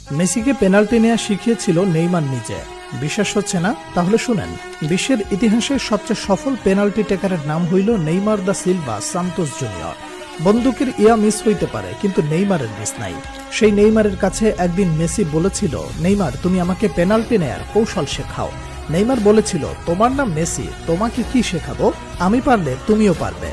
মেসিকে পেনাল্টি নেওয়া শিখিয়েছিল নেইমার নিজে। বিশ্বাস হচ্ছে না? তাহলে শুনেন। বিশ্বের ইতিহাসে সবচেয়ে সফল পেনাল্টি টেকারের নাম হইল Neymar da Silva Santos junior. বন্দুকের ইয়া মিস হইতে পারে, কিন্তু নেইমারের মিস নাই। সেই নেইমারের কাছে একদিন মেসি বলেছিল, নেইমার তুমি আমাকে পেনাল্টি নেয়ার কৌশল শেখাও। নেইমার বলেছিল, তোমার নাম মেসি, তোমাকে কি শেখাবো, আমি পারলে তুমিও পারবে।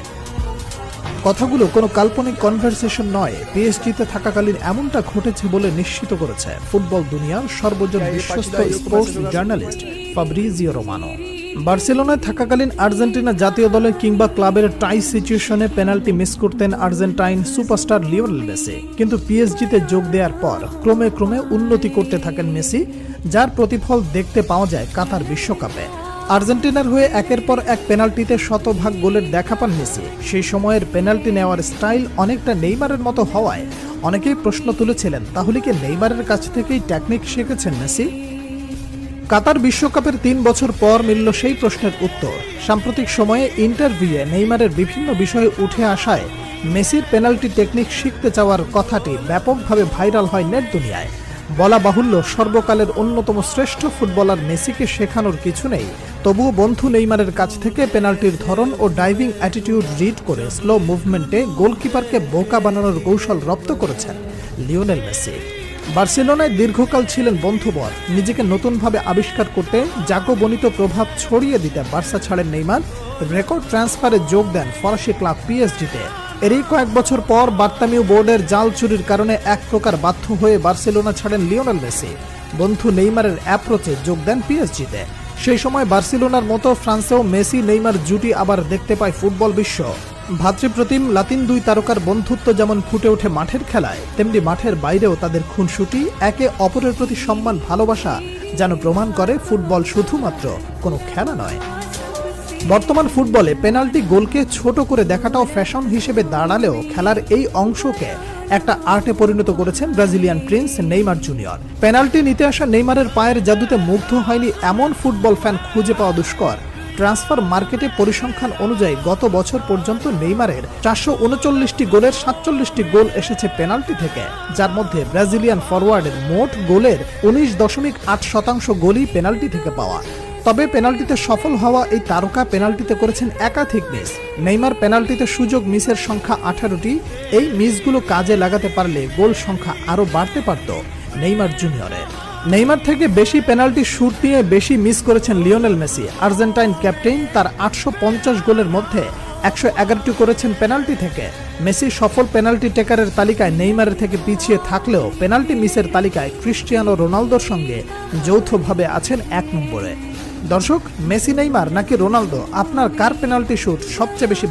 কথাগুলো কোনো কাল্পনিক কনভারসেশন নয়, পিএসজিতে থাকাকালীন এমনটা ঘটেছে বলে নিশ্চিত করেছে ফুটবল দুনিয়ার সর্বজন বিশ্বস্ত স্পোর্টস জার্নালিস্ট ফাব্রিজিও রোমানো। বার্সেলোনায় থাকাকালীন আর্জেন্টিনা জাতীয় দলে কিংবা ক্লাবের টাই সিচুয়েশনে পেনাল্টি মিস করতেন আর্জেন্টাইন সুপারস্টার লিওনেল মেসি। কিন্তু পিএসজিতে যোগ দেওয়ার পর ক্রমে ক্রমে উন্নতি করতে থাকেন মেসি, যার প্রতিফল দেখতে পাওয়া যায় কাতার বিশ্বকাপে। আর্জেন্টিনার হয়ে একের পর এক পেনাল্টিতে শতভাগ গোলের দেখা পান মেসি। সেই সময়ের পেনাল্টি নেওয়ার স্টাইল অনেকটা নেইমারের মতো হওয়ায় অনেকেই প্রশ্ন তুলেছিলেন, তাহলে কি নেইমারের কাছ থেকেই টেকনিক শিখেছেন মেসি? কাতার বিশ্বকাপের 3 বছর পর মিলল সেই প্রশ্নের উত্তর। সাম্প্রতিক সময়ে ইন্টারভিউয়ে নেইমারের বিভিন্ন বিষয়ে উঠে আসায় মেসির পেনাল্টি টেকনিক শিখতে চাওয়ার কথাটি ব্যাপকভাবে ভাইরাল হয় নেট দুনিয়ায়। বলা বাহুল্য, সর্বকালের অন্যতম শ্রেষ্ঠ ফুটবলার মেসিকে শেখানোর কিছু নেই, তবুও বন্ধু নেইমারের কাছ থেকে পেনাল্টির ধরন ও ডাইভিং অ্যাটিটিউড রিড করে স্লো মুভমেন্টে গোলকিপারকে বোকা বানানোর কৌশল রপ্ত করেছেন লিওনেল মেসি। বার্সেলোনায় দীর্ঘকাল ছিলেন বন্ধুবর। নিজেকে নতুনভাবে আবিষ্কার করতে জাকবনিত প্রভাব ছড়িয়ে দিতে বার্সা ছাড়েন নেইমার। রেকর্ড ট্রান্সফারে যোগ দেন ফরাসি ক্লাব পিএসজিতে। এরই কয়েক বছর পর বার্তামিউ বোর্ডের জাল চুরির কারণে এক প্রকার বাধ্য হয়ে বার্সেলোনা ছাড়েন লিওনেল মেসি। বন্ধু নেইমারের অ্যাপ্রোচে যোগ দেন পিএসজিতে। সেই সময় বার্সেলোনার মতো ফ্রান্সেও মেসি নেইমার জুটি আবার দেখতে পায় ফুটবল বিশ্ব। ভাতৃপ্রতিম লাতিন দুই তারকার বন্ধুত্ব যেমন ফুটে ওঠে মাঠের খেলায়, তেমনি মাঠের বাইরেও তাদের খুনসুটি, একে অপরের প্রতি সম্মান, ভালোবাসা যেন প্রমাণ করে ফুটবল শুধুমাত্র কোনো খেলা নয়। বর্তমান ফুটবলে পেনাল্টি গোলকে ছোট করে দেখাটাও ফ্যাশন হিসেবে দাঁড়ালেও খেলার এই অংশকে একটা আর্টে পরিণত করেছেন Brazilian Prince Neymar junior. Penalty নিতে আসা নেইমারের পায়ের জাদুতে মুগ্ধ হয়নি এমন ফুটবল ফ্যান খুঁজে পাওয়া দুষ্কর। ট্রান্সফার মার্কেটে পরিসংখ্যান অনুযায়ী গত বছর পর্যন্ত নেইমারের 439টি গোলের 47টি গোল এসেছে পেনাল্টি থেকে, যার মধ্যে ব্রাজিলিয়ান ফরওয়ার্ডের মোট গোলের 19.8% গোলই পেনাল্টি থেকে পাওয়া। তবে পেনাল্টিতে সফল হওয়া এই তারকা পেনাল্টিতে করেছেন একাধিক মিস। নেইমার পেনাল্টিতে সুযোগ মিসের সংখ্যা 18টি। এই মিসগুলো কাজে লাগাতে পারলে গোল সংখ্যা আরও বাড়তে পারত নেইমার জুনিয়রের। নেইমার থেকে বেশি পেনাল্টি শুট নিয়ে বেশি মিস করেছেন লিওনেল মেসি। আর্জেন্টাইন ক্যাপ্টেন তার 850 গোলের মধ্যে 111টি করেছেন পেনাল্টি থেকে। মেসি সফল পেনাল্টি টেকারের তালিকায় নেইমারের থেকে পিছিয়ে থাকলেও পেনাল্টি মিসের তালিকায় ক্রিস্টিয়ানো রোনালদোর সঙ্গে যৌথভাবে আছেন 1 নম্বরে। দর্শক, মেসি নেইমার নাকি রোনালদো, আপনার কার পেনাল্টি শুট সবচেয়ে বেশি